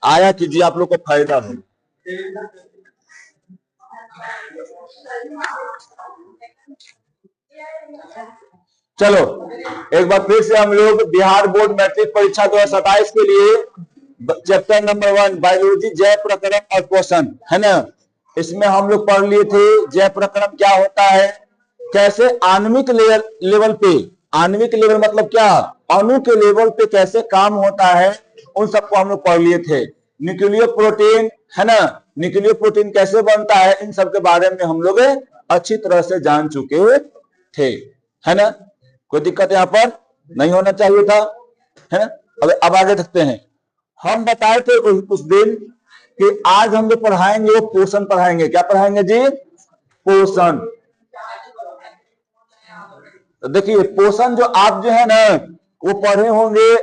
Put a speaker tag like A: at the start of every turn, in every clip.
A: आया कीजिए, आप लोग को फायदा हो। चलो एक बार फिर से हम लोग बिहार बोर्ड मैट्रिक परीक्षा 2027 के लिए चैप्टर नंबर 1 बायोलॉजी जय प्रकरण और पोषण है ना, इसमें हम लोग पढ़ लिए थे जय प्रकरण क्या होता है, कैसे आणविक लेवल पे, आणविक लेवल मतलब क्या, अणु के लेवल पे कैसे काम होता है, उन सबको हम लोग पढ़ लिए थे। न्यूक्लियर प्रोटीन है ना, न्यूक्लियर प्रोटीन कैसे बनता है, इन सब के बारे में हम लोग अच्छी तरह से जान चुके थे, है ना। कोई दिक्कत यहाँ पर नहीं होना चाहिए था, है ना। अब आगे देखते हैं। हम बताए थे उस दिन कि आज हम जो पढ़ाएंगे वो पोषण पढ़ाएंगे। क्या पढ़ाएंगे जी? पोषण। तो देखिए पोषण जो आप जो है ना वो पढ़े होंगे,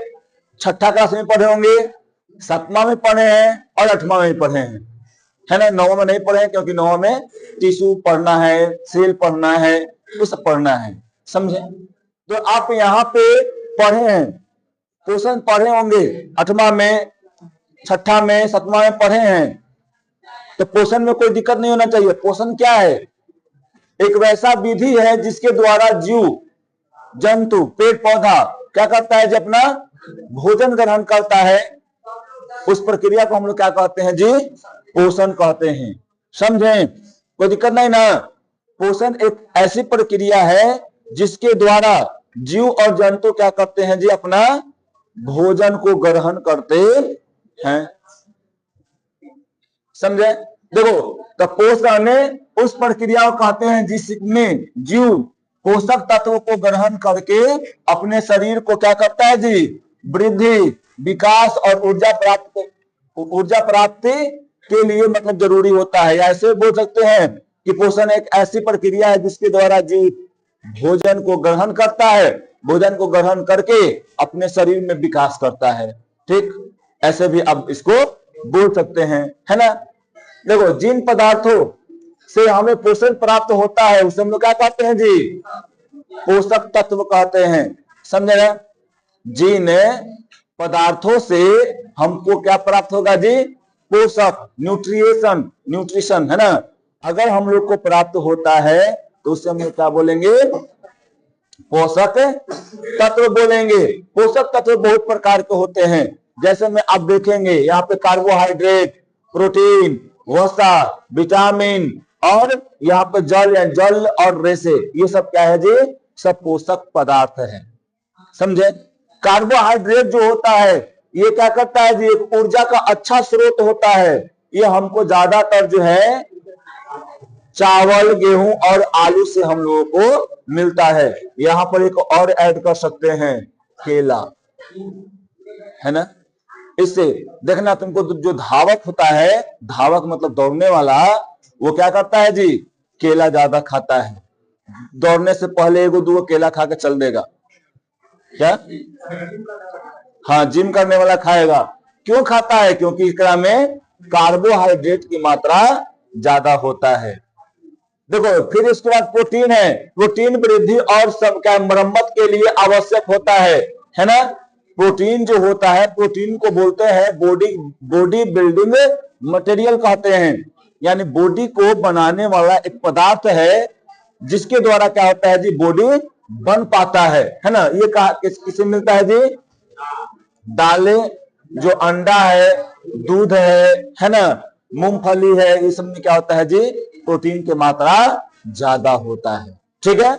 A: छठा क्लास में पढ़े होंगे, 7वां में पढ़े हैं और 8वां में पढ़े हैं, है ना। 9वां में नहीं पढ़े हैं क्योंकि 9वां में टिश्यू पढ़ना है, सेल पढ़ना है, वो सब पढ़ना है, समझे। तो आप यहाँ पे पढ़े हैं, पोषण पढ़े होंगे, 8वां में, छठा में, 7वां में पढ़े हैं, तो पोषण में कोई दिक्कत नहीं होना चाहिए। पोषण क्या है? एक वैसा विधि है जिसके द्वारा जीव जंतु पेड़ पौधा क्या करता है, जब अपना भोजन ग्रहण करता है, उस प्रक्रिया को हम लोग क्या कहते हैं जी? पोषण कहते हैं, समझे। कोई दिक्कत नहीं ना। पोषण एक ऐसी प्रक्रिया है जिसके द्वारा जीव और जंतु क्या करते हैं जी? अपना भोजन को ग्रहण करते हैं, समझे। देखो तो पोषण उस प्रक्रिया को कहते हैं जिसमें जीव पोषक तत्व को ग्रहण करके अपने शरीर को क्या करता है जी? वृद्धि, विकास और ऊर्जा प्राप्ति के लिए मतलब जरूरी होता है। ऐसे बोल सकते हैं कि पोषण एक ऐसी प्रक्रिया है जिसके द्वारा जीव भोजन को ग्रहण करता है, भोजन को ग्रहण करके अपने शरीर में विकास करता है, ठीक। ऐसे भी आप इसको बोल सकते हैं, है ना। देखो जिन पदार्थों से हमें पोषण प्राप्त होता है उसे हम लोग क्या कहते हैं जी? पोषक तत्व कहते हैं, समझे ना। जिन पदार्थों से हमको क्या प्राप्त होगा जी? पोषक, न्यूट्रिशन है ना, अगर हम लोग को प्राप्त होता है तो उसे हम क्या बोलेंगे? पोषक तत्व बोलेंगे। पोषक तत्व बहुत प्रकार के होते हैं, जैसे में आप देखेंगे यहाँ पे कार्बोहाइड्रेट, प्रोटीन, वसा, विटामिन और यहाँ पे जल और रेसे, ये सब क्या है जी? सब पोषक पदार्थ है, समझे। कार्बोहाइड्रेट जो होता है ये क्या करता है जी? एक ऊर्जा का अच्छा स्रोत होता है। ये हमको ज्यादातर जो है चावल, गेहूं और आलू से हम लोगों को मिलता है। यहाँ पर एक और ऐड कर सकते हैं, केला, है ना। इससे देखना तुमको जो धावक होता है, धावक मतलब दौड़ने वाला, वो क्या करता है जी? केला ज्यादा खाता है। दौड़ने से पहले 1-2 केला खा के चल देगा, क्या? हाँ, जिम करने वाला खाएगा। क्यों खाता है? क्योंकि इसका में कार्बोहाइड्रेट की मात्रा ज्यादा होता है। देखो फिर इसके बाद प्रोटीन है। प्रोटीन वृद्धि और सब क्या मरम्मत के लिए आवश्यक होता है ना। प्रोटीन जो होता है, प्रोटीन को बोलते हैं बॉडी बिल्डिंग मटेरियल कहते हैं, यानी बॉडी को बनाने वाला एक पदार्थ है जिसके द्वारा क्या होता है जी? बॉडी बन पाता है ना। ये किससे मिलता है जी? दालें, जो अंडा है, दूध है ना, मूंगफली है, ये सब में क्या होता है जी? प्रोटीन की मात्रा ज्यादा होता है, ठीक है।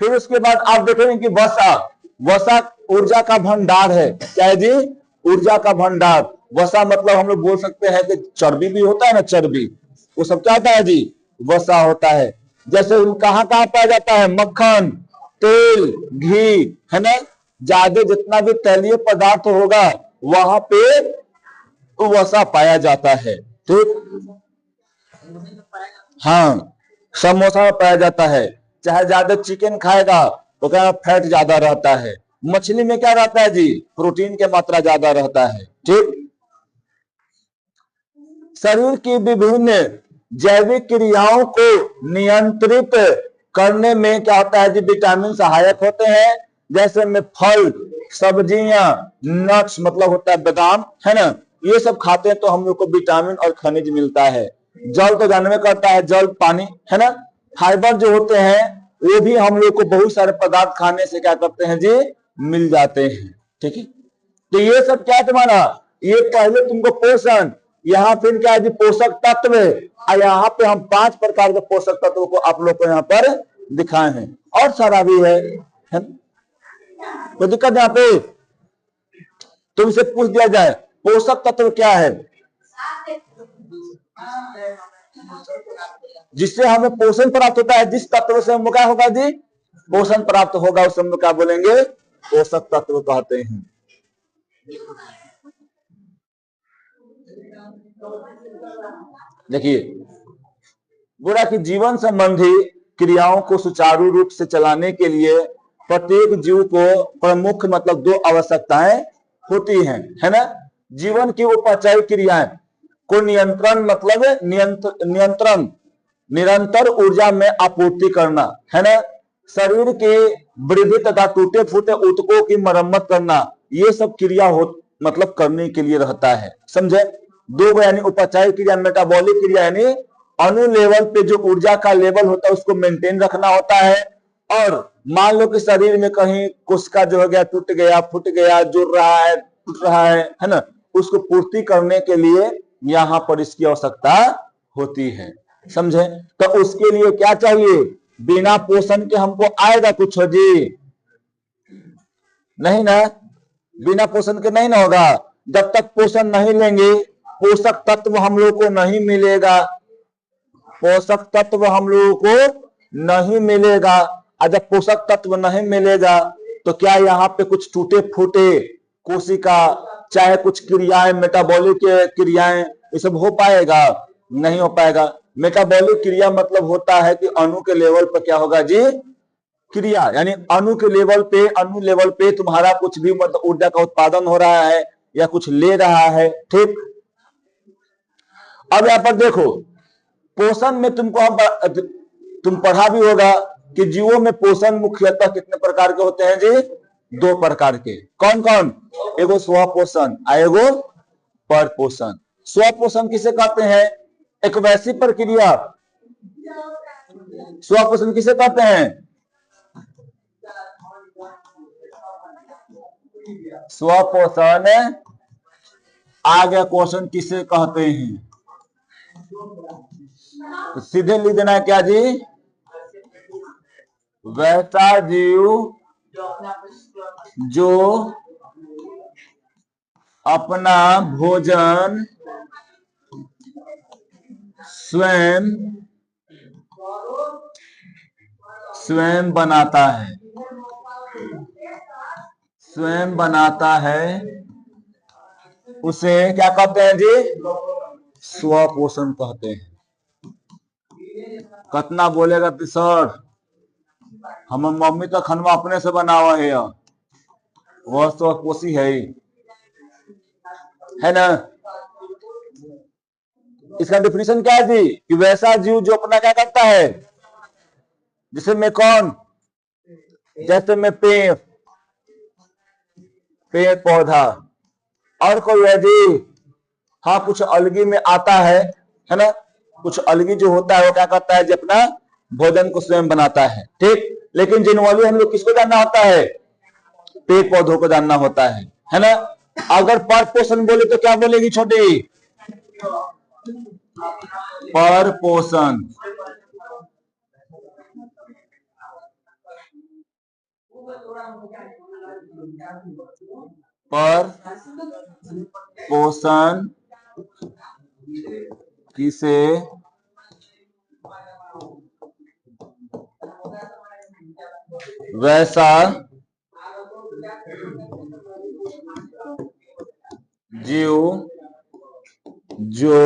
A: फिर उसके बाद आप देखेंगे कि वसा ऊर्जा का भंडार है। क्या है जी? ऊर्जा का भंडार। वसा मतलब हम लोग बोल सकते हैं कि चर्बी भी होता है ना, चर्बी, वो सब क्या होता है जी? वसा होता है। जैसे कहाँ पाया जाता है? मक्खन, तेल, घी, है ना। ज्यादा जितना भी तैलीय पदार्थ होगा वहां पे वसा पाया जाता है, ठीक। हाँ, समोसा में पाया जाता है। चाहे ज्यादा चिकन खाएगा तो क्या फैट ज्यादा रहता है। मछली में क्या रहता है जी? प्रोटीन की मात्रा ज्यादा रहता है, ठीक। शरीर की विभिन्न जैविक क्रियाओं को नियंत्रित करने में क्या होता है जी? विटामिन सहायक होते हैं। जैसे में फल, सब्जियां, नट्स मतलब होता है बादाम, है ना, ये सब खाते हैं तो हम लोग को विटामिन और खनिज मिलता है। जल तो जानवे करता है, जल पानी है ना। फाइबर जो होते हैं वो भी हम लोग को बहुत सारे पदार्थ खाने से क्या करते हैं जी, मिल जाते हैं। ठीक है, तो ये सब क्या तुम्हारा, ये पहले तुमको पोषण, यहाँ फिर क्या है जी, पोषक तत्व। और यहाँ पे हम 5 प्रकार के पोषक तत्वों को आप लोग को यहाँ पर दिखाए हैं, और सारा भी है कोई दिक्कत यहाँ पे। तुमसे पूछ दिया जाए पोषक तत्व क्या है, जिससे हमें पोषण प्राप्त होता है, जिस तत्व से हमें क्या होगा जी, पोषण प्राप्त होगा, उसे हम क्या बोलेंगे, पोषक तत्व कहते हैं। देखिए, बोला कि जीवन संबंधी क्रियाओं को सुचारू रूप से चलाने के लिए प्रत्येक जीव को प्रमुख मतलब 2 आवश्यकताएं होती हैं, है ना। जीवन की उपचायी क्रियाएं को नियंत्रण मतलब नियंत्रण, निरंतर ऊर्जा में आपूर्ति करना, है ना। शरीर के वृद्धि तथा टूटे फूटे ऊतकों की मरम्मत करना, ये सब क्रिया हो मतलब करने के लिए रहता है, समझे। 2 यानी उपचायी क्रिया, मेटाबॉलिक क्रिया यानी अणु लेवल पे जो ऊर्जा का लेवल होता है उसको मेंटेन रखना होता है। और मान लो कि शरीर में कहीं कोशिका जो हो गया, टूट गया, फूट गया, जुड़ रहा है, टूट रहा है ना, उसको पूर्ति करने के लिए यहाँ पर इसकी आवश्यकता होती है, समझे। तो उसके लिए क्या चाहिए, बिना पोषण के हमको आएगा कुछ हो जी, नहीं ना, बिना पोषण के नहीं ना होगा। जब तक पोषण नहीं लेंगे, पोषक तत्व हम लोग को नहीं मिलेगा, पोषक तत्व हम लोगों को नहीं मिलेगा। और जब पोषक तत्व नहीं मिलेगा तो क्या यहाँ पे कुछ टूटे फूटे कोशिका, चाहे कुछ क्रियाएं, मेटाबॉलिक क्रियाएं, ये सब हो पाएगा, नहीं हो पाएगा। मेटाबॉलिक क्रिया मतलब होता है कि अणु के लेवल पर क्या होगा जी, क्रिया, यानी अणु के लेवल पे, अणु लेवल पे तुम्हारा कुछ भी मतलब ऊर्जा का उत्पादन हो रहा है या कुछ ले रहा है, ठीक। अब यहाँ पर देखो, पोषण में तुम पढ़ा भी होगा कि जीवों में पोषण मुख्यतः कितने प्रकार के होते हैं जी, 2 प्रकार के। कौन कौन, एगो स्व पोषण, एगो पर पोषण। स्व पोषण किसे कहते हैं, एक वैसी प्रक्रिया, स्व पोषण किसे कहते हैं, स्व पोषण आ गया, क्वेश्चन किसे कहते हैं, तो सीधे लिख देना है क्या जी, वैसा जीव जो अपना भोजन स्वयं बनाता है, स्वयं बनाता है, उसे क्या कहते हैं जी, स्व पोषण कहते हैं। कितना बोलेगा कि सर हम मम्मी तो खनवा अपने से बनावा है, वह स्व पोषी है ना। इसका डिफिनेशन क्या है जी, कि वैसा जीव जो अपना क्या करता है, जैसे मैं कौन, जैसे मैं पेड़ पौधा, और कोई है जी, हाँ कुछ अलगी में आता है ना, कुछ अलगी जो होता है वो क्या करता है जी, अपना भोजन को स्वयं बनाता है, ठीक। लेकिन जनरली हम लोग किसको जानना होता है, पेड़ पौधों को जानना होता है ना। अगर पर पोषण बोले तो क्या बोलेगी छोटी, पर पोषण, पर पोषण किसे वैसा जीव जो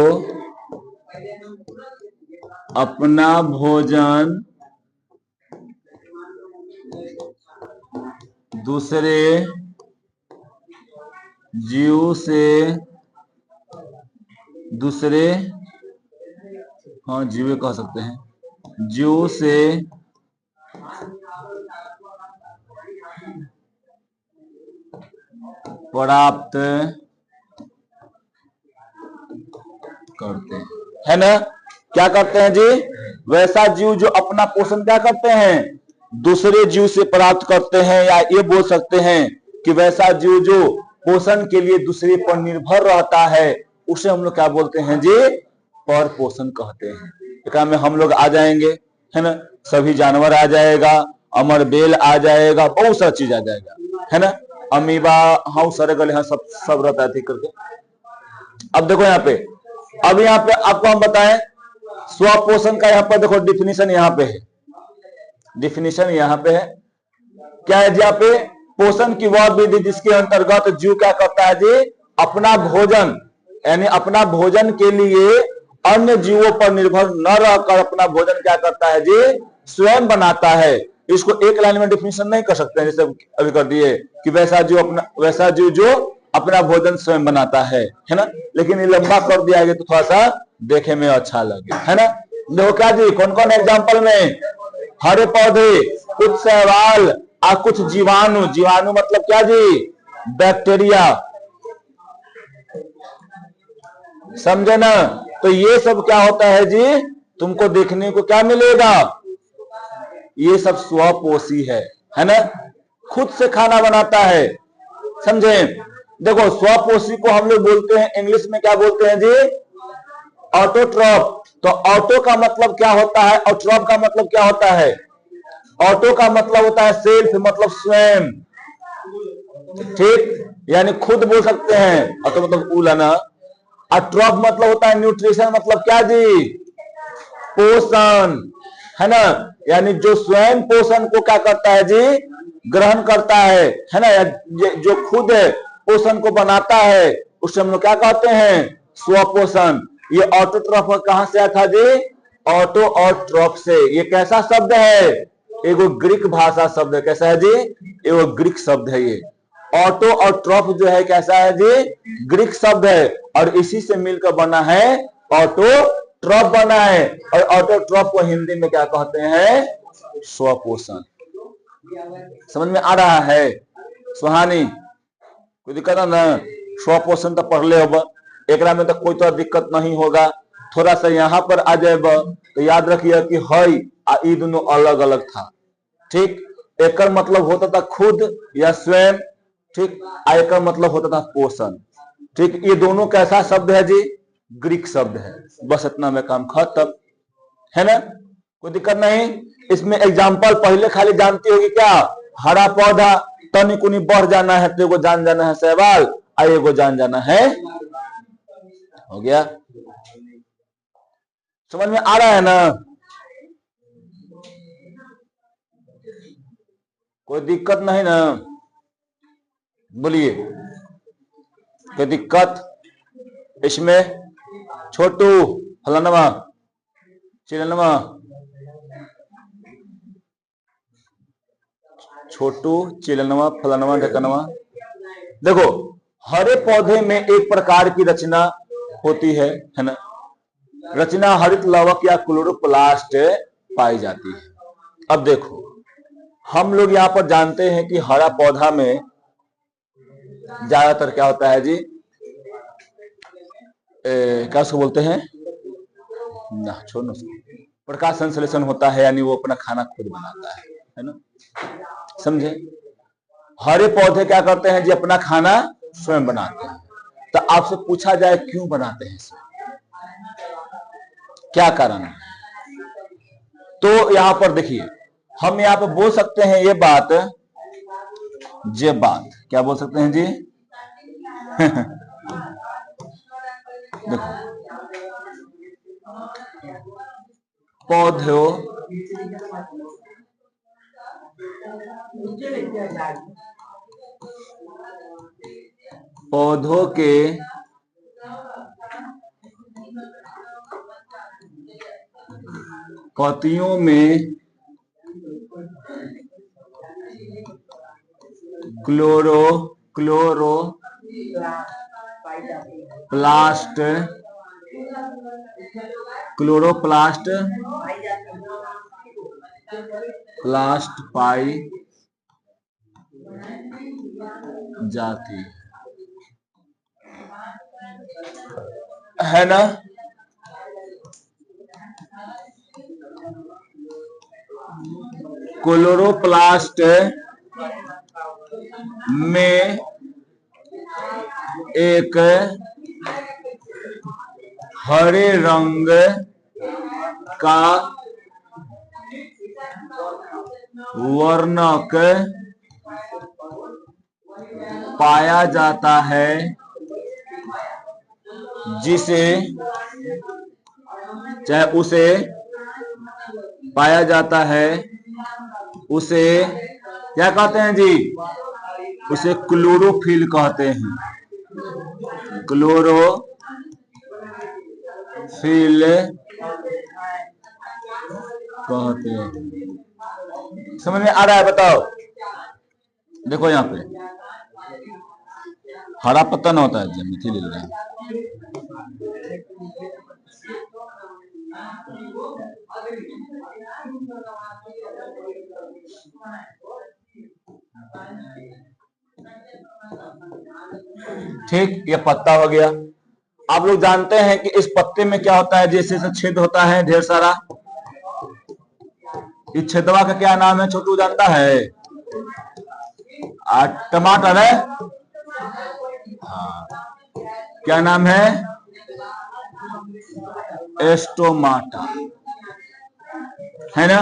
A: अपना भोजन दूसरे जीव से, दूसरे, हाँ जीव कह सकते हैं, जीव से प्राप्त करते हैं, है ना। क्या करते हैं जी? वैसा जीव जो अपना पोषण क्या करते हैं? दूसरे जीव से प्राप्त करते हैं, या ये बोल सकते हैं कि वैसा जीव जो पोषण के लिए दूसरे पर निर्भर रहता है, उसे हम लोग क्या बोलते हैं जी? पर पोषण कहते हैं। एक में हम लोग आ जाएंगे, है ना, सभी जानवर आ जाएगा, अमर बेल आ जाएगा, बहुत सारा चीज आ जाएगा, है ना, अमीबा, हाँ सारे गले, हाँ सब रहता है ठीक करके। अब देखो यहाँ पे, अब यहाँ पे आपको हम बताएं स्वपोषण का, यहाँ पर देखो डिफिनीशन यहाँ पे है, डिफिनीशन यहाँ पे है। क्या है जी? यहाँ पे पोषण की वह विधि जिसके अंतर्गत जीव क्या करता है जी? अपना भोजन, यानी अपना भोजन के लिए अन्य जीवों पर निर्भर न रहकर अपना भोजन क्या करता है जी? स्वयं बनाता है। इसको एक लाइन में डिफिनेशन नहीं कर सकते जैसे अभी कर दिए कि वैसा जीव जो अपना भोजन स्वयं बनाता है ना, लेकिन ये लंबा कर दिया गया तो थोड़ा सा देखे में अच्छा लगे, है ना। देखो क्या जी, कौन कौन एग्जाम्पल में? हरे पौधे, कुछ शैवाल और कुछ जीवाणु। जीवाणु मतलब क्या जी? बैक्टीरिया, समझे ना। तो ये सब क्या होता है जी? तुमको देखने को क्या मिलेगा? ये सब स्वपोषी है ना, खुद से खाना बनाता है, समझे। देखो स्वपोषी को हम लोग बोलते हैं, इंग्लिश में क्या बोलते हैं जी? ऑटोट्रॉप। तो ऑटो का मतलब क्या होता है और ट्रॉप का मतलब क्या होता है? ऑटो का मतलब होता है सेल्फ, मतलब स्वयं, ठीक, यानी खुद बोल सकते हैं। ऑटो मतलब उलाना। और ट्रॉप मतलब होता है न्यूट्रिशन, मतलब क्या जी? पोषण, है ना, यानी जो स्वयं पोषण को क्या करता है जी? ग्रहण करता है ना, या जो खुद पोषण को बनाता है, उसे हम लोग क्या कहते हैं? स्वपोषण। ये ऑटोट्रॉप कहां से आया था जी? ऑटो और ट्रॉप से। ये कैसा शब्द है? एगो ग्रीक भाषा शब्द है। कैसा है जी? एगो ग्रीक शब्द है ये। ऑटो और ट्रॉप जो है कैसा है जी? ग्रीक शब्द है, और इसी से मिलकर बना है ऑटो ट्रॉप बना है। और ऑटो ट्रॉप को हिंदी में क्या कहते हैं? स्वपोषण। समझ में आ रहा है सुहानी? कोई दिक्कत है ना? स्वपोषण तो पढ़ ले, एक में तो कोई तो दिक्कत नहीं होगा। थोड़ा सा यहाँ पर आ जाए तो याद रखिए कि हई आ ई दोनों अलग अलग था, ठीक। एक मतलब होता था खुद या स्वयं, ठीक, एक मतलब होता था पोषण, ठीक। ये दोनों कैसा शब्द है जी? ग्रीक शब्द है। बस इतना में काम खत्म, है ना, कोई दिक्कत नहीं। इसमें एग्जाम्पल पहले खाली जानती होगी क्या? हरा पौधा, तनी कुनी बढ़ जाना है तो एगो जान जाना है शैवाल, और एगो जान जाना है, हो गया। समझ में आ रहा है ना? कोई दिक्कत नहीं ना? बोलिए, कोई दिक्कत इसमें? छोटू फलानवा चिलनवा, छोटू चिलनवा फलानवा ढकनवा। देखो हरे पौधे में एक प्रकार की रचना होती है ना, रचना हरित लवक या क्लोरोप्लास्ट पाई जाती है। अब देखो हम लोग यहाँ पर जानते हैं कि हरा पौधा में ज्यादातर क्या होता है जी? क्या उसको बोलते हैं ना, छोड़ो, प्रकाश संश्लेषण होता है, यानी वो अपना खाना खुद बनाता है ना, समझे। हरे पौधे क्या करते हैं जी? अपना खाना स्वयं बनाते हैं। तो आपसे पूछा जाए क्यों बनाते हैं, क्या कारण है? तो यहां पर देखिए, हम यहां पर बोल सकते हैं ये बात क्या बोल सकते हैं जी? देखो पौधों के पत्तियों में क्लोरोप्लास्ट पाई जाती है ना। क्लोरोप्लास्ट में एक हरे रंग का वर्णक पाया जाता है जिसे चाहे उसे पाया जाता है उसे क्या कहते हैं जी? उसे क्लोरोफिल कहते हैं। क्लोरोफिल कहते हैं। समझ में आ रहा है? बताओ। देखो यहाँ पे हरा पत्ता ना होता है जी, मिथी ले रहा है। ठीक, ये पत्ता हो गया। आप लोग जानते हैं कि इस पत्ते में क्या होता है? जैसे छेद होता है ढेर सारा। इस छेदवा का क्या नाम है? छोटू जानता है? टमाटर है। हाँ, क्या नाम है? एस्टोमाटा, है ना?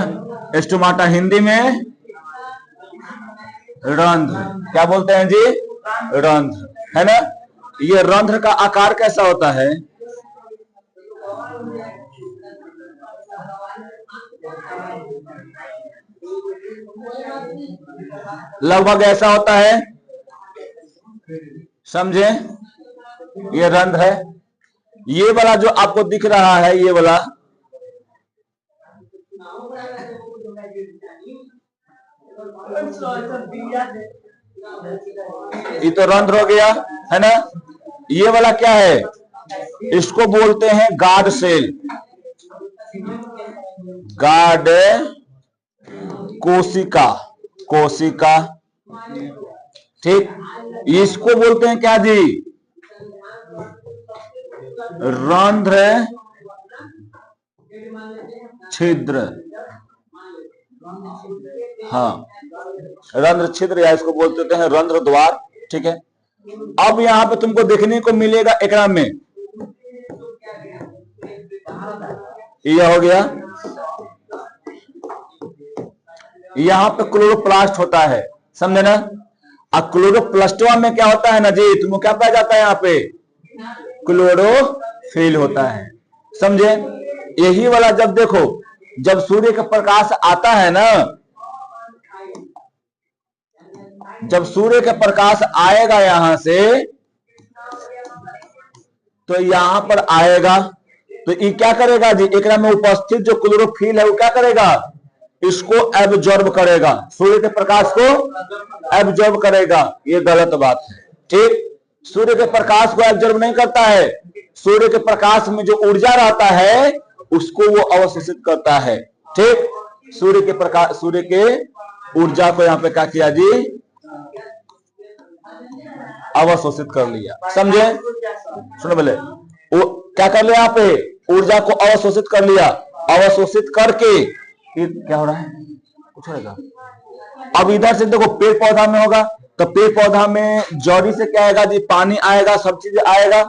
A: एस्टोमाटा हिंदी में रंध्र। क्या बोलते हैं जी? रंध्र, है ना? ये रंध्र का आकार कैसा होता है? लगभग ऐसा होता है, समझे? ये रंध्र है। ये वाला जो आपको दिख रहा है, ये वाला, ये तो रंध्र हो गया, है ना? ये वाला क्या है? इसको बोलते हैं गार्ड सेल। गार्ड कोशिका, कोशिका। ठीक, इसको बोलते हैं क्या जी? रंध्र छिद्र। हाँ, रंध्र छिद्र, या इसको बोलते हैं रंध्र द्वार। ठीक है। अब यहां पे तुमको देखने को मिलेगा एकरा में, यह हो गया, यहां पे क्लोरोप्लास्ट होता है, समझे ना? अब क्लोरोप्लास्टवा में क्या होता है ना जी? तुमको क्या पाया जाता है यहाँ पे? क्लोरोफिल होता है, समझे? यही वाला जब देखो, जब सूर्य का प्रकाश आता है ना, जब सूर्य का प्रकाश आएगा यहां से, तो यहां पर आएगा, तो ये क्या करेगा जी? एकरा में उपस्थित जो क्लोरोफिल है वो क्या करेगा? इसको एब्जॉर्ब करेगा, सूर्य के प्रकाश को एब्जॉर्ब करेगा। ये गलत बात है। ठीक, सूर्य के प्रकाश को एब्जॉर्ब नहीं करता है। सूर्य के प्रकाश में जो ऊर्जा रहता है उसको वो अवशोषित करता है। ठीक, सूर्य के प्रकाश, सूर्य के ऊर्जा को यहाँ पे क्या किया जी? अवशोषित कर लिया, समझे? सुनो बोले, वो क्या कर लिया? यहाँ पे ऊर्जा को अवशोषित कर लिया। अवशोषित करके क्या हो रहा है? कुछ होगा। अब इधर से देखो, पेड़ पौधा में होगा तो पेड़ पौधा में जड़ी से क्या आएगा जी? पानी आएगा, सब चीज आएगा।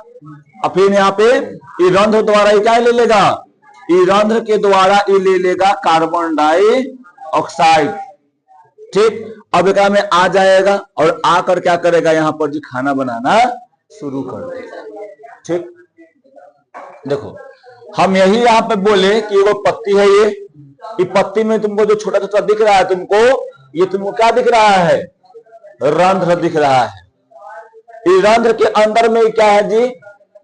A: और फिर यहाँ पे ये रंध्र द्वारा ये क्या ले लेगा? ये रंध्र के द्वारा ये ले लेगा कार्बन डाइऑक्साइड। ठीक, अब एक में आ जाएगा और आकर क्या करेगा? यहाँ पर जी खाना बनाना शुरू कर देगा। ठीक, देखो हम यही यहाँ पे बोले कि वो पत्ती है, ये पत्ती में तुमको जो छोटा छोटा दिख रहा है, तुमको ये तुमको क्या दिख रहा है? रंध्र दिख रहा है। इस रंध्र के अंदर में क्या है जी?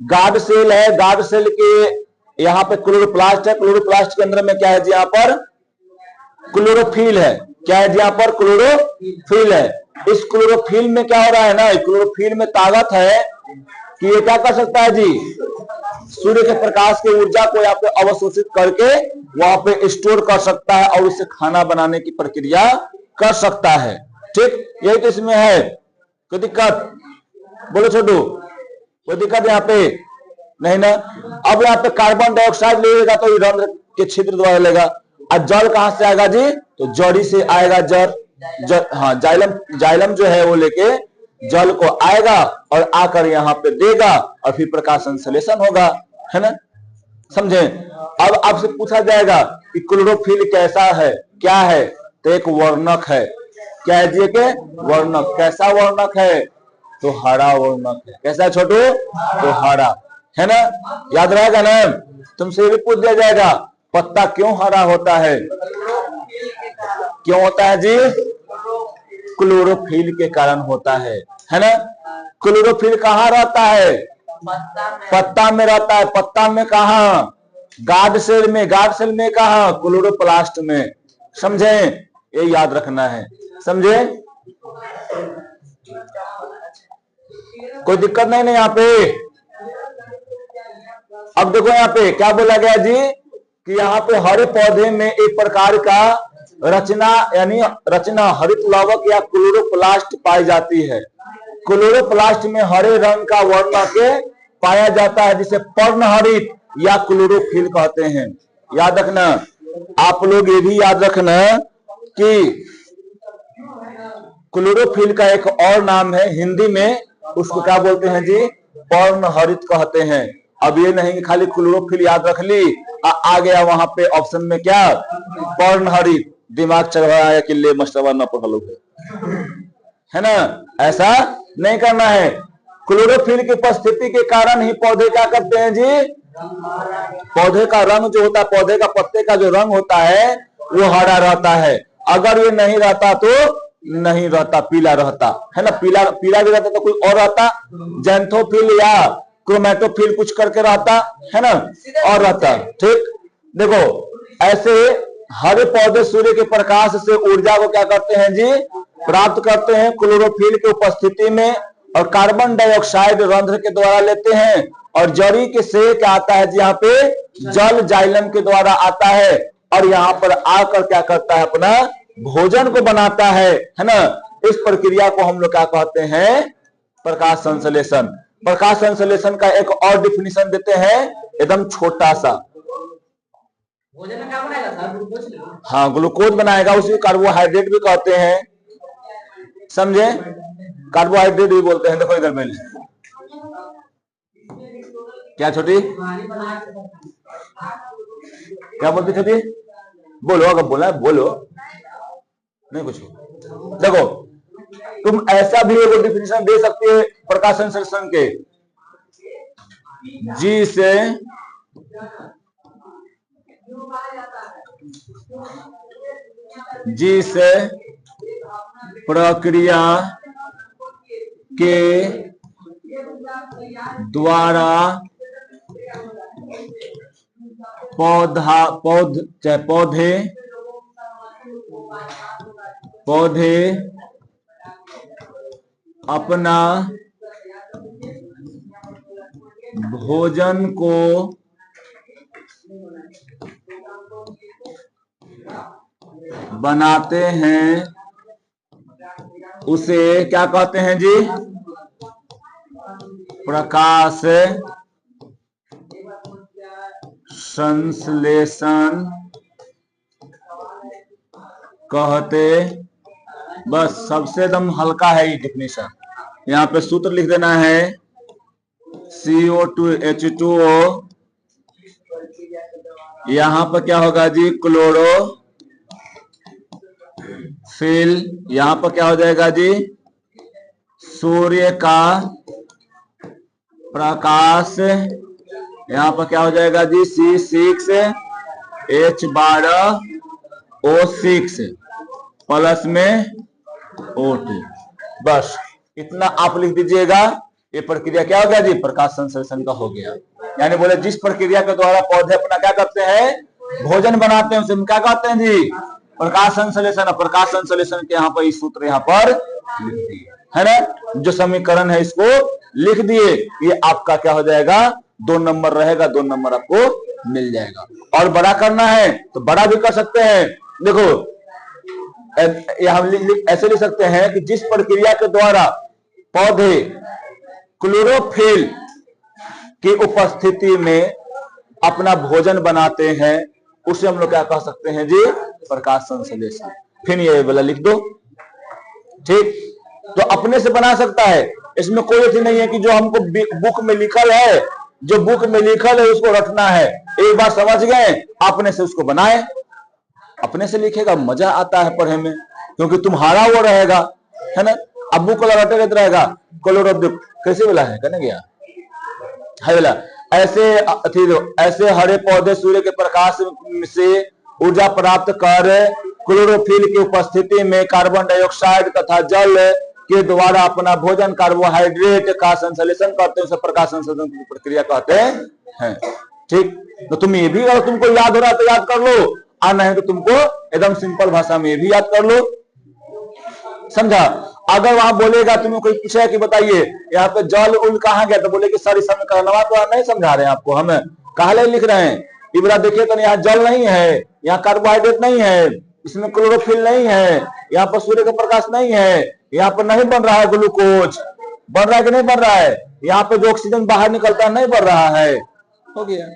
A: गार्ड सेल है। गार्ड सेल के यहाँ पे क्लोरोप्लास्ट है। क्लोरोप्लास्ट के अंदर में क्या है जी? यहाँ पर क्लोरोफिल है। क्या है जी? यहाँ पर क्लोरोफिल है। इस क्लोरोफिल में क्या हो रहा है ना? क्लोरोफिल में ताकत है कि ये क्या कर सकता है जी? सूर्य के प्रकाश की ऊर्जा को यहाँ पे अवशोषित करके वहां पे स्टोर कर सकता है और उससे खाना बनाने की प्रक्रिया कर सकता है। ठीक, यही तो इसमें है। कोई दिक्कत? बोलो छोटू, कोई दिक्कत यहाँ पे नहीं ना? अब यहाँ पे कार्बन डाइऑक्साइड लेगा तो रंध्र के छिद्र द्वारा लेगा। और जल कहां से आएगा जी? तो जड़ी से आएगा हाँ जाइलम जो है वो लेके जल को आएगा और आकर यहाँ पे देगा और फिर प्रकाश संश्लेषण होगा, है ना। समझे। अब आपसे पूछा जाएगा कि क्लोरोफिल कैसा है, क्या है, तो एक वर्णक है। क्या है जी? के वर्णक। कैसा वर्णक है? तो हरा वर्णक है। कैसा छोटू? तो हरा, है ना। याद रहेगा ना। तुमसे भी पूछ दिया जाएगा पत्ता क्यों हरा होता है? क्यों होता है जी? क्लोरोफिल के कारण होता है ना। क्लोरोफिल कहाँ रहता है? पत्ता में रहता है। पत्ता में कहा? गार्ड सेल में। गार्ड सेल में कहा? क्लोरोप्लास्ट में। समझे? ये याद रखना है। समझे? कोई दिक्कत नहीं ना यहाँ पे। अब देखो यहाँ पे क्या बोला गया जी कि यहाँ पे हरे पौधे में एक प्रकार का रचना यानी रचना हरित लवक या क्लोरोप्लास्ट पाई जाती है। क्लोरोप्लास्ट में हरे रंग का वर्णक पाया जाता है जिसे पर्णहरित या क्लोरोफिल कहते हैं। याद रखना। आप लोग ये भी याद रखना कि क्लोरोफिल का एक और नाम है हिंदी में, उसको क्या बोलते हैं जी? पर्णहरित कहते हैं। अब ये नहीं कि खाली क्लोरोफिल याद रख ली, आ गया वहां पे ऑप्शन में क्या? पर्णहरित। दिमाग चल रहा है कि ले मस्टरवा न पढ़, है ना। ऐसा नहीं करना है। क्लोरोफिल की उपस्थिति के कारण ही पौधे क्या करते हैं जी? पौधे का रंग जो होता है, पौधे का पत्ते का जो रंग होता है वो हरा रहता है। अगर ये नहीं रहता तो नहीं रहता, पीला रहता, है ना। पीला पीला भी रहता तो कोई और रहता, जेंथोफिल या क्रोमेटोफिल कुछ करके रहता, है ना, और रहता। ठीक। देखो ऐसे हरे पौधे सूर्य के प्रकाश से ऊर्जा को क्या करते हैं जी? प्राप्त करते हैं क्लोरोफिल की उपस्थिति में, और कार्बन डाइऑक्साइड रंध्र के द्वारा लेते हैं, और जड़ी के से क्या आता है जी? यहाँ पे जल जाइलम के द्वारा आता है, और यहाँ पर आकर क्या करता है? अपना भोजन को बनाता है ना। इस प्रक्रिया को हम लोग क्या कहते हैं? प्रकाश संश्लेषण। प्रकाश संश्लेषण का एक और डिफिनेशन देते हैं, एकदम छोटा सा। भोजन में क्या बनाएगा सर? हाँ, ग्लूकोज बनाएगा। उसी कार्बोहाइड्रेट भी कहते हैं। समझे? कार्बोहाइड्रेट भी बोलते हैं। देखो इधर मैंने क्या छोटी क्या बोलती छोटी? बोलो, अगर बोला बोलो, नहीं कुछ। देखो तुम ऐसा भी एक डिफिनेशन दे सकते हो प्रकाश संश्लेषण के, जिस प्रक्रिया के द्वारा पौधे अपना भोजन को बनाते हैं, उसे क्या कहते हैं जी? प्रकाश संश्लेषण कहते। बस सबसे एकदम हल्का है ये डिफिनेशन। यहाँ पे सूत्र लिख देना है CO2H2O। यहाँ पर क्या होगा जी? क्लोरोफिल। यहाँ पर क्या हो जाएगा जी? सूर्य का प्रकाश। यहाँ पर क्या हो जाएगा जी? C6H12O6 प्लस में O2। बस इतना आप लिख दीजिएगा। ये प्रक्रिया क्या हो गया जी? प्रकाश संश्लेषण का हो गया। यानी बोले जिस प्रक्रिया के द्वारा पौधे अपना क्या करते हैं? भोजन बनाते हैं, उसे हम क्या कहते हैं जी? प्रकाश संश्लेषण। प्रकाश संश्लेषण के यहाँ पर इस सूत्र यहाँ पर लिख दिए, है ना। जो समीकरण है इसको लिख दिए। ये आपका क्या हो जाएगा? 2 नंबर रहेगा। 2 नंबर आपको मिल जाएगा। और बड़ा करना है तो बड़ा भी कर सकते हैं। देखो हम ऐसे लिख सकते हैं कि जिस प्रक्रिया के द्वारा पौधे क्लोरोफिल की उपस्थिति में अपना भोजन बनाते हैं, उसे हम लोग क्या कह सकते हैं जी, प्रकाश संश्लेषण। फिर ये वाला लिख दो, ठीक। तो अपने से बना सकता है, इसमें कोई चीज नहीं है कि जो हमको बुक में लिखल है, जो बुक में लिखल है उसको रटना है। एक बार समझ गए, अपने से उसको बनाए, अपने से लिखेगा, मजा आता है पढ़ने में, क्योंकि तुम्हारा वो रहेगा, है ना। अब बुक वाला रटे रहता रहेगा, क्लोरो कैसे बोला है, कहने गया है बोला, ऐसे हरे पौधे सूर्य के प्रकाश से ऊर्जा प्राप्त कर क्लोरोफिल की उपस्थिति में कार्बन डाइऑक्साइड तथा जल के द्वारा अपना भोजन कार्बोहाइड्रेट का संश्लेषण करते हैं, उसे प्रकाश संश्लेषण की प्रक्रिया कहते हैं, ठीक। तो तुम ये भी, अगर तुमको याद हो रहा है तो याद कर लो, आना है तो तुमको एकदम सिंपल भाषा में ये भी याद कर लो, समझा। अगर वहां बोलेगा, तुम्हें कोई पूछेगा कि बताइए यहाँ पे जल उल कहाँ गया, तो बोले कि सर समीकरण तो नहीं समझा रहे हैं आपको, हम कहा लिख रहे हैं, इबरा देखिए तो यहाँ जल नहीं है, यहाँ कार्बोहाइड्रेट नहीं है, इसमें क्लोरोफिल नहीं है, यहाँ पर सूर्य का प्रकाश नहीं है, यहाँ पर नहीं बन रहा है ग्लूकोज, बन रहा है कि नहीं बन रहा है, यहाँ पे जो ऑक्सीजन बाहर निकलता है नहीं बन रहा है, हो गया,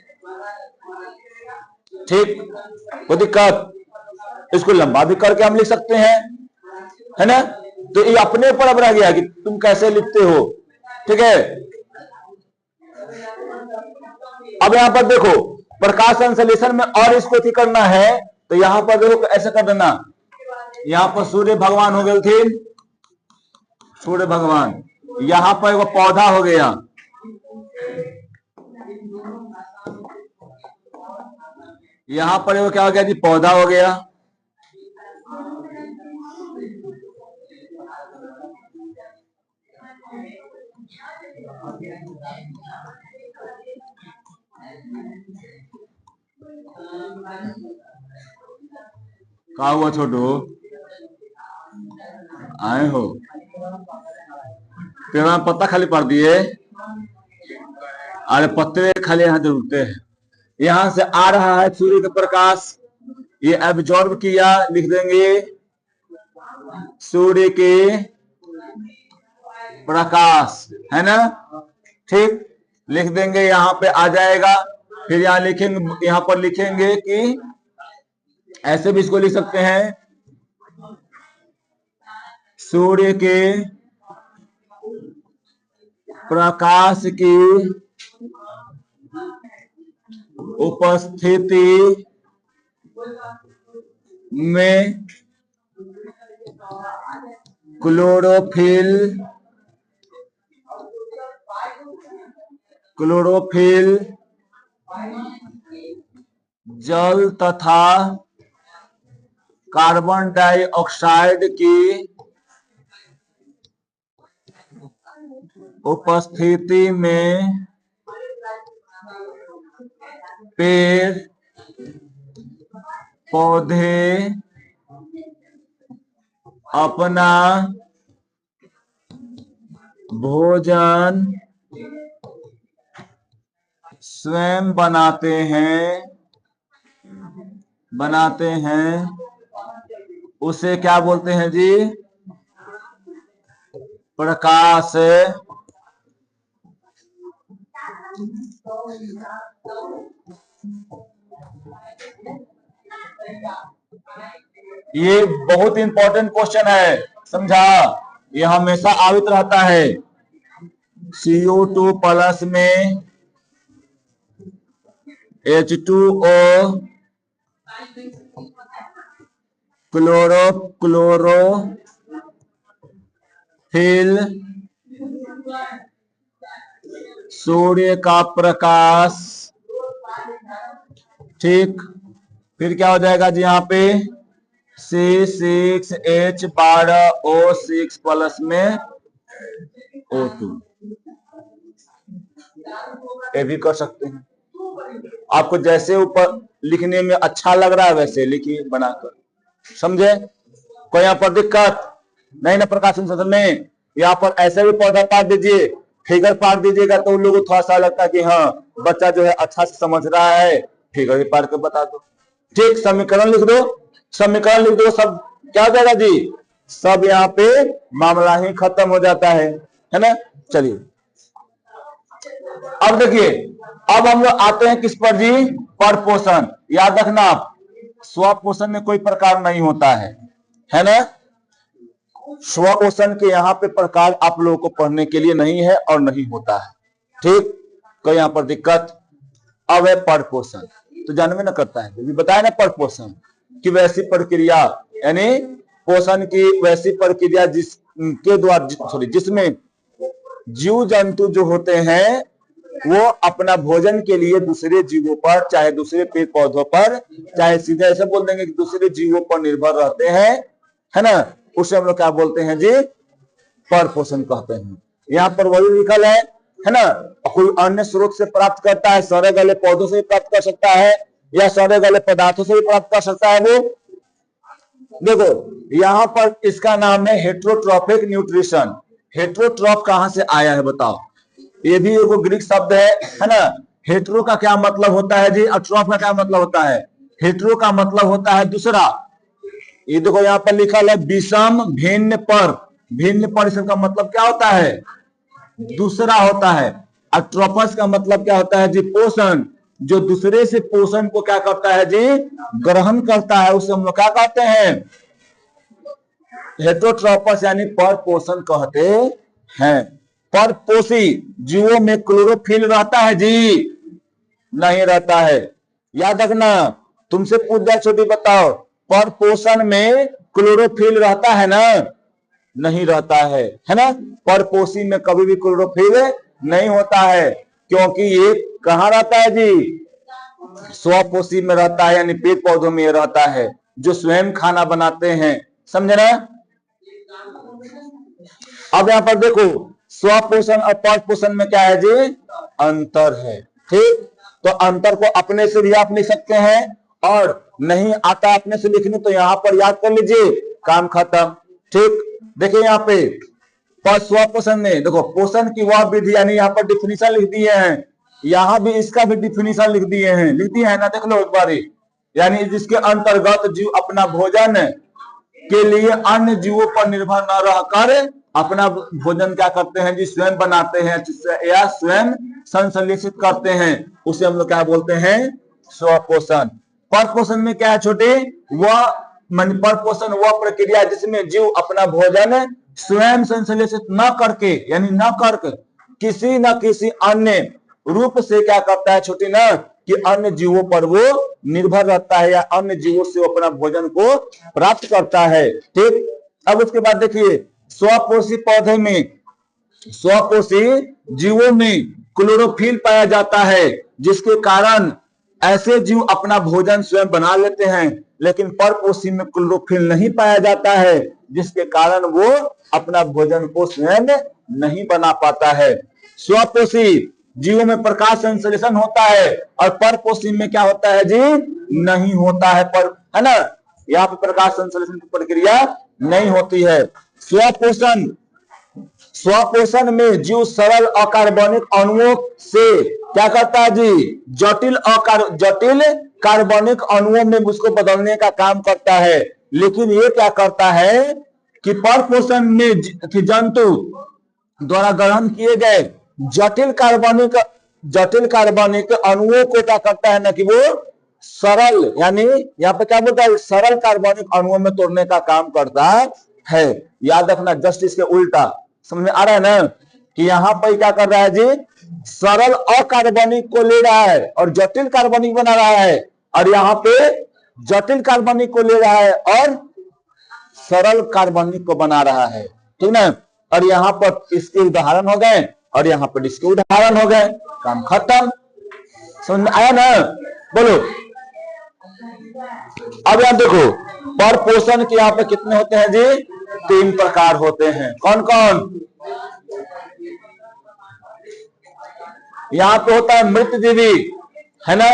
A: ठीक। कोई दिक्कत, इसको लंबा भी करके हम लिख सकते हैं, है ना। तो ये अपने ऊपर अब रह गया कि तुम कैसे लिखते हो, ठीक है। अब यहां पर देखो प्रकाश संश्लेषण में और इसको ठीक करना है, तो यहां पर देखो ऐसे कर देना, यहां पर सूर्य भगवान हो गए थे, सूर्य भगवान, यहां पर वो पौधा हो गया, यहां पर वो क्या हो गया जी, पौधा हो गया, कहा हुआ छोटू, आए हो, तेरा पत्ता खाली पड़ दिए, अरे पत्ते खाली यहाँ जरूरते हैं, यहां से आ रहा है सूर्य का प्रकाश, ये एब्जॉर्ब किया, लिख देंगे सूर्य के प्रकाश, है ना, ठीक, लिख देंगे, यहां पे आ जाएगा। फिर यहां लिखेंगे, यहां पर लिखेंगे कि ऐसे भी इसको लिख सकते हैं, सूर्य के प्रकाश की उपस्थिति में क्लोरोफिल जल तथा कार्बन डाइऑक्साइड की उपस्थिति में पेड़ पौधे अपना भोजन स्वयं बनाते हैं, उसे क्या बोलते हैं जी, प्रकाश ये बहुत इंपॉर्टेंट क्वेश्चन है, समझा, ये हमेशा आवित रहता है। CO2 प्लस में H2O क्लोरोफिल सूर्य का प्रकाश, ठीक। फिर क्या हो जाएगा जी, यहाँ पे C6H12O6 प्लस में O2, ये भी कर सकते हैं, आपको जैसे ऊपर लिखने में अच्छा लग रहा है वैसे लिखिए बनाकर, समझे। कोई यहाँ पर दिक्कत नहीं ना प्रकाश संश्लेषण में। यहाँ पर ऐसे भी पौधा पाट दीजिए, फिगर पाट दीजिएगा तो उन लोगों को थोड़ा सा लगता है कि हाँ बच्चा जो है अच्छा से समझ रहा है, फिगर भी पाट कर बता दो, ठीक। समीकरण लिख दो, समीकरण लिख दो, सब क्या हो जाएगा जी, सब यहाँ पे मामला ही खत्म हो जाता है ना। चलिए अब देखिए, अब हम लोग आते हैं किस पर जी, पर पोषण। याद रखना आप, स्व पोषण में कोई प्रकार नहीं होता है ना। स्व पोषण के यहाँ पे प्रकार आप लोगों को पढ़ने के लिए नहीं है और नहीं होता है, ठीक। कोई यहाँ पर दिक्कत। अब है पर पोषण, तो जानवे ना करता है, बताया ना पर पोषण की वैसी प्रक्रिया, यानी पोषण की वैसी प्रक्रिया जिसके द्वारा, सॉरी, जिसमें जीव जंतु जो होते हैं वो अपना भोजन के लिए दूसरे जीवों पर, चाहे दूसरे पेड़ पौधों पर, चाहे सीधे ऐसे बोल देंगे कि दूसरे जीवों पर निर्भर रहते हैं, है ना। उसे हम लोग क्या बोलते हैं जी, पर पोषण कहते हैं। यहाँ पर वही लिखल है ना। कोई अन्य स्रोत से प्राप्त करता है, सड़े गले पौधों से प्राप्त कर सकता है या सड़े गले पदार्थों से भी प्राप्त कर सकता है। वो देखो यहाँ पर इसका नाम है हेट्रोट्रॉफिक न्यूट्रिशन। हेट्रोट्रॉफ कहां से आया है बताओ, ये भी एक ग्रीक शब्द है ना। हेट्रो का क्या मतलब होता है जी, और ट्रॉफ का क्या मतलब होता है। हेट्रो का मतलब होता है दूसरा, ये देखो यहाँ पर लिखा है विषम भिन्न पर। भिन्न पर इसका मतलब क्या होता है, दूसरा होता है। और ट्रॉफस का मतलब क्या होता है जी, पोषण। जो दूसरे से पोषण को क्या करता है जी, ग्रहण करता है, उसे हम लोग क्या कहते हैं, हेट्रोट्रॉपस यानी पर पोषण कहते हैं। पर पोषी जीवों में क्लोरोफिल रहता है जी, नहीं रहता है। याद रखना, तुमसे पूछ दिया छोटी, बताओ पर पोषण में क्लोरोफिल रहता है ना, नहीं रहता है ना। पर पोषी में कभी भी क्लोरोफिल नहीं होता है, क्योंकि ये कहां रहता है जी, स्वपोषी में रहता है, यानी पेड़ पौधों में रहता है जो स्वयं खाना बनाते हैं, समझे ना। अब यहां पर देखो, स्वपोषण और पर पोषण में क्या है जी, अंतर है, ठीक। तो अंतर को अपने से भी आप लिख सकते हैं, और नहीं आता अपने से लिखने तो यहां पर याद कर लीजिए, काम खत्म, ठीक। देखिए यहाँ पे पर स्वपोषण में देखो, पोषण की वह विधि, यानी यहाँ पर डिफिनीशन लिख दिए हैं, यहां भी इसका भी डिफिनीशन लिख दिए हैं, लिख दिए है ना, देख लो एक बार। यानी जिसके अंतर्गत जीव अपना भोजन के लिए अन्य जीवों पर निर्भर न रहकर अपना भोजन क्या करते हैं जी, स्वयं बनाते हैं या स्वयं संश्लेषित करते हैं, उसे हम लोग क्या बोलते हैं, स्वपोषण। पर पोषण में क्या है छोटे, वह पर पोषण वह प्रक्रिया जिसमें जीव अपना भोजन स्वयं संश्लेषित न करके, यानी न करके किसी न किसी अन्य रूप से क्या करता है छोटी ना, कि अन्य जीवों पर वो निर्भर रहता है या अन्य जीवों से अपना भोजन को प्राप्त करता है, ठीक। अब उसके बाद देखिए, स्वपोषी पौधे में, स्वपोषी जीवों में क्लोरोफिल पाया जाता है, जिसके कारण ऐसे जीव अपना भोजन स्वयं बना लेते हैं, लेकिन परपोषी में क्लोरोफिल नहीं पाया जाता है, जिसके कारण वो अपना भोजन को स्वयं नहीं बना पाता है। स्वपोषी जीवों में प्रकाश संश्लेषण होता है, और परपोषी में क्या होता है जी, नहीं होता है, पर है ना, यहाँ पे प्रकाश संश्लेषण की प्रक्रिया नहीं होती है। स्वपोषण, स्वपोषण में जीव सरल अकार्बनिक अणुओं से क्या करता है जी, जटिल कार्बनिक अणुओं में उसको बदलने का काम करता है। लेकिन ये क्या करता है कि परपोषण में जंतु द्वारा ग्रहण किए गए जटिल कार्बनिक अणुओं को क्या करता है ना, कि वो सरल, यानी यहाँ पे क्या बोलता है, सरल कार्बनिक अणुओं में तोड़ने का काम करता है। याद रखना, जस्ट इसके उल्टा, समझ में आ रहा है ना, कि यहाँ पर क्या कर रहा है जी, सरल अकार्बनिक को ले रहा है और जटिल कार्बनिक बना रहा है, और यहाँ पे जटिल कार्बनिक को ले रहा है और सरल कार्बनिक को बना रहा है, ठीक ना। और यहाँ पर इसके उदाहरण हो गए और यहाँ पर इसके उदाहरण हो गए, काम खत्म, समझ में आया ना, बोलो। अब यहाँ देखो, पर पोषण के यहाँ पे कितने होते हैं जी, 3 प्रकार होते हैं। कौन कौन, यहाँ पे होता है मृतजीवी, है ना,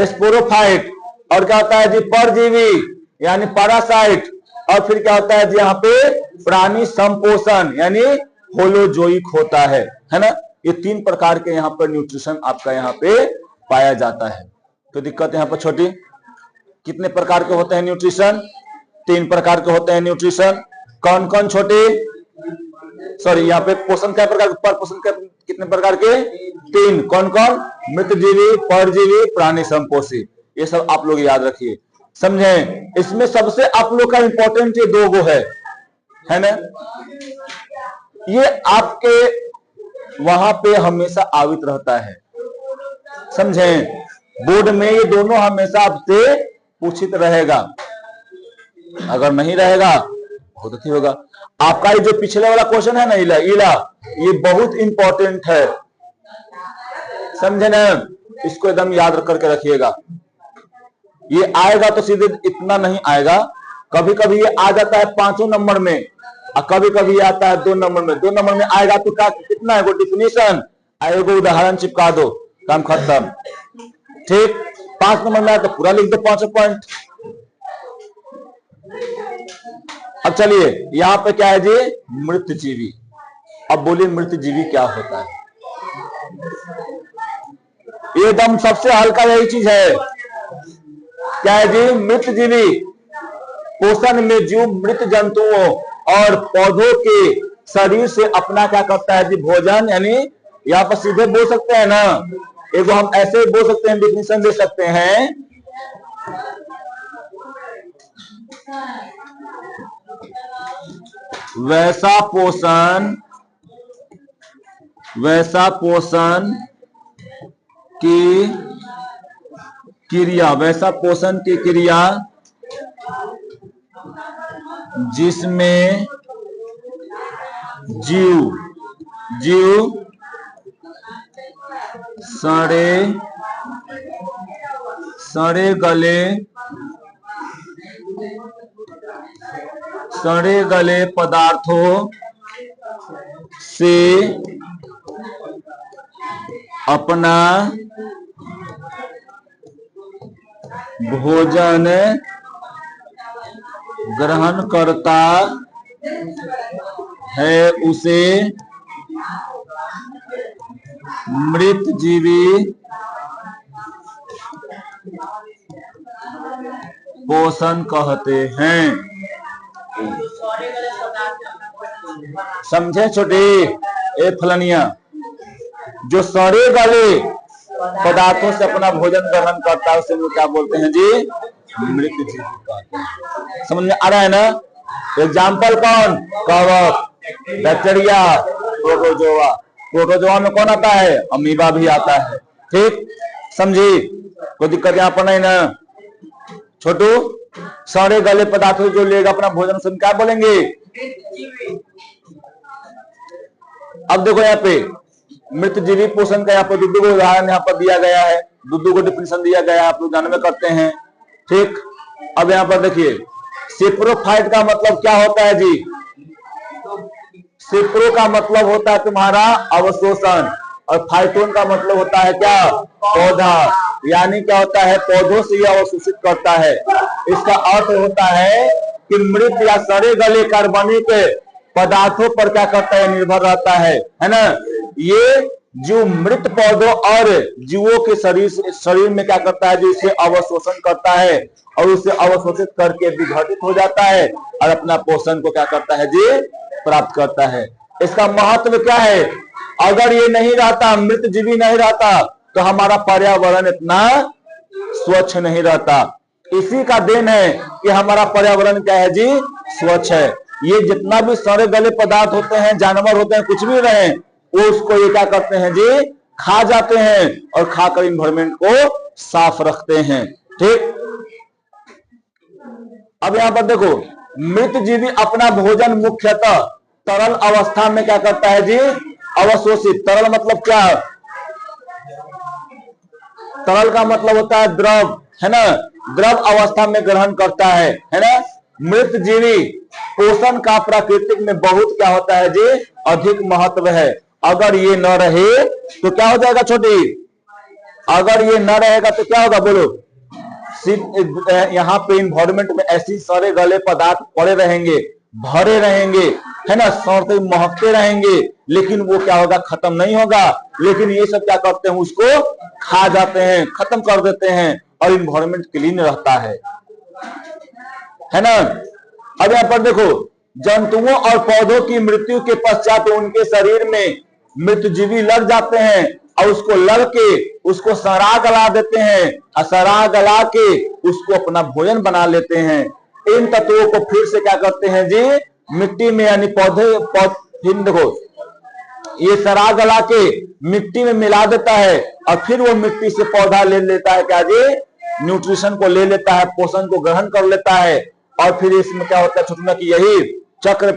A: स्पोरोफाइट, और क्या होता है जी, परजीवी यानी पैरासाइट, और फिर क्या होता है जी, यहाँ पे प्राणी संपोषण यानी होलोजोइक होता है ना। ये 3 प्रकार के यहाँ पर न्यूट्रिशन आपका यहाँ पे पाया जाता है। तो दिक्कत यहाँ पर छोटी, कितने प्रकार के होते हैं न्यूट्रिशन, 3 प्रकार के होते हैं न्यूट्रिशन। कौन कौन छोटे, सॉरी, यहाँ पे पोषण क्या प्रकार, पर पोषण कितने प्रकार के? 3। कौन कौन? मृतजीवी, परजीवी, प्राणी संपोषी। ये सब आप लोग याद रखिए, समझे? इसमें सबसे आप लोग का इंपॉर्टेंट ये 2 गो है ना? ये आपके वहां पे हमेशा आवित रहता है, समझे? बोर्ड में ये दोनों हमेशा आपसे पूछित रहेगा। अगर नहीं रहेगा बहुत अच्छी होगा। आपका ये जो पिछले वाला क्वेश्चन है ना, इला इला, ये बहुत इंपॉर्टेंट है, समझे ना? इसको एकदम याद करके रखिएगा। ये आएगा तो सीधे इतना नहीं आएगा, कभी कभी ये आ जाता है 5 नंबर में और कभी कभी ये आता है 2 नंबर में। 2 नंबर में आएगा तो क्या कितना है? वो डिफिनेशन आएगा, उदाहरण चिपका दो, काम खत्म। ठीक, 5 नंबर में आया तो पूरा लिख दो 5 पॉइंट। अब चलिए यहां पे क्या है जी? मृतजीवी। अब बोलिए मृतजीवी क्या होता है? एकदम सबसे हल्का यही चीज है। क्या है जी? मृतजीवी पोषण में जीव मृत जंतुओं और पौधों के शरीर से अपना क्या करता है जी? भोजन। यानी यहाँ पर सीधे बोल सकते हैं ना, एगो हम ऐसे बोल सकते हैं, डिफिनेशन दे सकते हैं, वैसा पोषण की क्रिया, वैसा पोषण की क्रिया जिसमें जीव सड़े गले पदार्थों से अपना भोजन ग्रहण करता है, उसे मृतजीवी पोषण कहते हैं। समझे छोटे? ए फलनिया, जो सड़े गले पदार्थों से अपना भोजन ग्रहण करता है उसे हम क्या बोलते हैं जी? मृतजीवी कहते हैं। समझ में आ रहा है ना? एग्जाम्पल कौन? कवक, बैक्टीरिया, प्रोटोजोआ। प्रोटोजोआ में कौन आता है? अमीबा भी आता है। ठीक, समझी? कोई दिक्कत यहाँ पर नहीं ना? छोटू, सड़े गले पदार्थों जो लेगा अपना भोजन से क्या बोलेंगे? अब देखो यहाँ पे मृतजीवी पोषण का यहाँ पर दुद्धू को उदाहरण यहाँ पर दिया गया है, दुद्धू को डिफिनेशन दिया गया है, आप लोग जानवे करते हैं। ठीक, अब यहाँ पर देखिए सेप्रोफाइट का मतलब क्या होता है जी? सेप्रो का मतलब होता है तुम्हारा अवशोषण और फाइटोन का मतलब होता है क्या? पौधा। यानी क्या होता है? पौधों से यह अवशोषित करता है। इसका अर्थ होता है कि मृत या सड़े गले कार्बनिक पदार्थों पर क्या करता है? निर्भर रहता है ना? ये जो मृत पौधों और जीवों के शरीर में क्या करता है? जो इसे अवशोषण करता है और उसे अवशोषित करके विघटित हो जाता है और अपना पोषण को क्या करता है जी? प्राप्त करता है। इसका महत्व क्या है? अगर ये नहीं रहता, मृतजीवी नहीं रहता, तो हमारा पर्यावरण इतना स्वच्छ नहीं रहता। इसी का देन है कि हमारा पर्यावरण क्या है जी? स्वच्छ है। ये जितना भी सड़े गले पदार्थ होते हैं, जानवर होते हैं, कुछ भी रहे, वो उसको ये क्या करते हैं जी? खा जाते हैं और खाकर इन्वायरमेंट को साफ रखते हैं। ठीक, अब यहां पर देखो मृतजीवी अपना भोजन मुख्यतः तरल अवस्था में क्या करता है जी? अवशोषित। तरल मतलब क्या? तरल का मतलब होता है द्रव, है ना? द्रव अवस्था में ग्रहण करता है ना? मृतजीवी पोषण का प्राकृतिक में बहुत क्या होता है जी? अधिक महत्व है। अगर ये न रहे तो क्या हो जाएगा छोटी? अगर ये न रहेगा तो क्या होगा बोलो? यहाँ पे इन्वायरमेंट में ऐसी सारे गले पदार्थ पड़े रहेंगे, भरे रहेंगे, है ना? सौंदे महकते रहेंगे, लेकिन वो क्या होगा? खत्म नहीं होगा। लेकिन ये सब क्या करते हैं? उसको खा जाते हैं, खत्म कर देते हैं और इन्वायरमेंट क्लीन रहता है ना? अब यहाँ पर देखो जंतुओं और पौधों की मृत्यु के पश्चात उनके शरीर में मृतजीवी लग जाते हैं और उसको लग के उसको सरा गला देते हैं और सरा गला के उसको अपना भोजन बना लेते हैं। इन तत्वों को फिर से क्या करते हैं जी, मिट्टी में यानी फिर देखो ये सरा गला के मिट्टी में मिला देता है और फिर वो मिट्टी से पौधा ले लेता है क्या जी, न्यूट्रिशन को ले लेता है, पोषण को ग्रहण कर लेता है। और फिर इसमें क्या होता है छोटू कि यही चक्र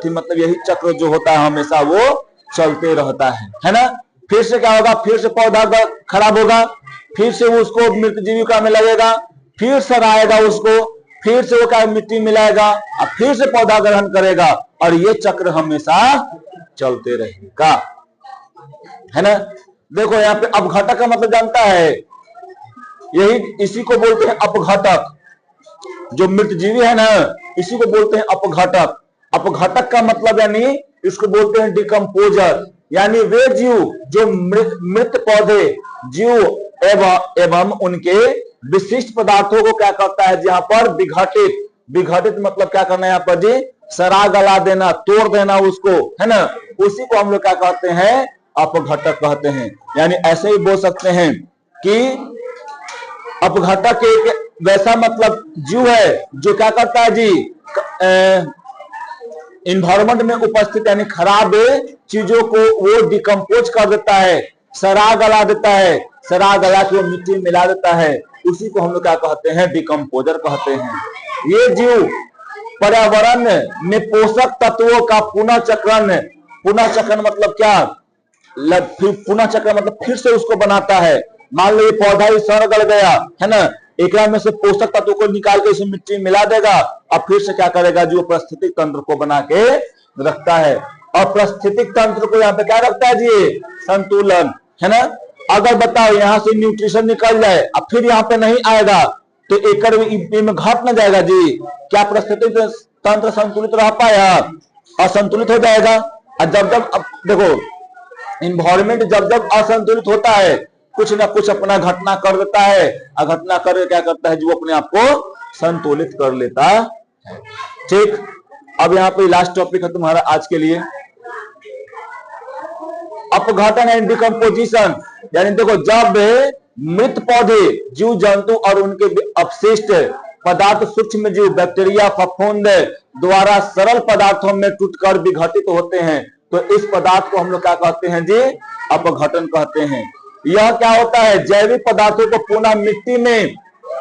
A: मतलब यही चक्र जो होता है हमेशा वो चलते रहता है ना। फिर से क्या होगा, फिर से पौधा खराब होगा, फिर से उसको मृत जीविका में लगेगा, फिर सराएगा उसको, फिर से वो क्या मिट्टी मिलाएगा और फिर से पौधा ग्रहण करेगा और ये चक्र हमेशा चलते रहेगा, है ना। देखो यहाँ पे अपघटक का मतलब जानता है, यही इसी को बोलते हैं अपघटक। जो मृतजीवी है ना इसी को बोलते हैं अपघटक। अपघटक का मतलब यानी इसको बोलते हैं डिकम्पोजर, यानी वे जीव जो मृत पौधे जीव एवं उनके विशिष्ट पदार्थों को क्या करता है, जहां पर विघटित मतलब क्या करना है यहाँ पर जी, सरा गला देना, तोड़ देना उसको, है ना। उसी को हम लोग क्या कहते हैं, अपघटक कहते हैं। यानी ऐसे ही बोल सकते हैं कि अपघटक एक वैसा मतलब जीव है जो क्या करता है जी, इन्वायरमेंट में उपस्थित यानी खराब चीजों को वो डिकम्पोज कर देता है, सरा गला देता है, सरा गला के वो मिट्टी मिला देता है। उसी को हम लोग क्या कहते हैं, डिकम्पोजर कहते हैं। ये जीव पर्यावरण में पोषक तत्वों का पुनः चक्रण मतलब क्या, पुनः चक्र मतलब फिर से उसको बनाता है। मान लो ये पौधा ही सड़ गल गया है ना, एक में से पोषक तत्वों को निकाल के इसे मिट्टी मिला देगा और फिर से क्या करेगा, जो पारिस्थितिक तंत्र को बना के रखता है। और पारिस्थितिक तंत्र को यहाँ पे क्या रखता है जी, संतुलन, है ना। अगर बताओ यहाँ से न्यूट्रिशन निकल जाए अब फिर यहाँ पे नहीं आएगा तो एकड़ में घट न जाएगा जी, क्या पारिस्थितिक तंत्र संतुलित रह पाया, असंतुलित हो जाएगा। और जब अब देखो इन्वायरमेंट जब असंतुलित होता है कुछ ना कुछ अपना घटना कर देता है, और घटना करके क्या करता है, जो अपने आप को संतुलित कर लेता है। ठीक, अब यहाँ पे लास्ट टॉपिक है तुम्हारा आज के लिए, अपघटन एंड डिकम्पोजिशन। यानी देखो जब मृत पौधे जीव जंतु और उनके अपशिष्ट पदार्थ सूक्ष्म जीव बैक्टीरिया फफूंद द्वारा सरल पदार्थों में टूटकर विघटित होते हैं तो इस पदार्थ को हम लोग क्या कहते हैं जी, अपघटन कहते हैं। यह क्या होता है, जैविक पदार्थों को पुनः मिट्टी में,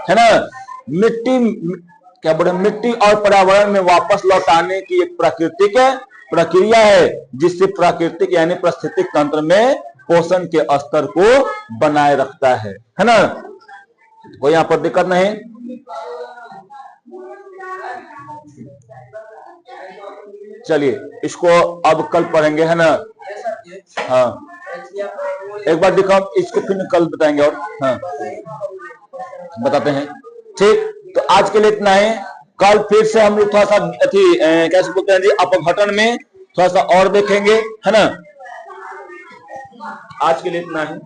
A: है ना, मिट्टी और पर्यावरण में वापस लौटाने की एक प्राकृतिक प्रक्रिया है, जिससे प्राकृतिक यानी पारिस्थितिक तंत्र में पोषण के स्तर को बनाए रखता है ना। कोई यहाँ पर दिक्कत नहीं। चलिए इसको अब कल पढ़ेंगे, है ना। हाँ एक बार दिखाओ इसको, फिर कल बताएंगे और हाँ बताते हैं। ठीक, तो आज के लिए इतना है। कल फिर से हम लोग थोड़ा सा कैसे बोलते हैं जी, अपघटन में थोड़ा सा और देखेंगे, है ना। आज के लिए इतना है।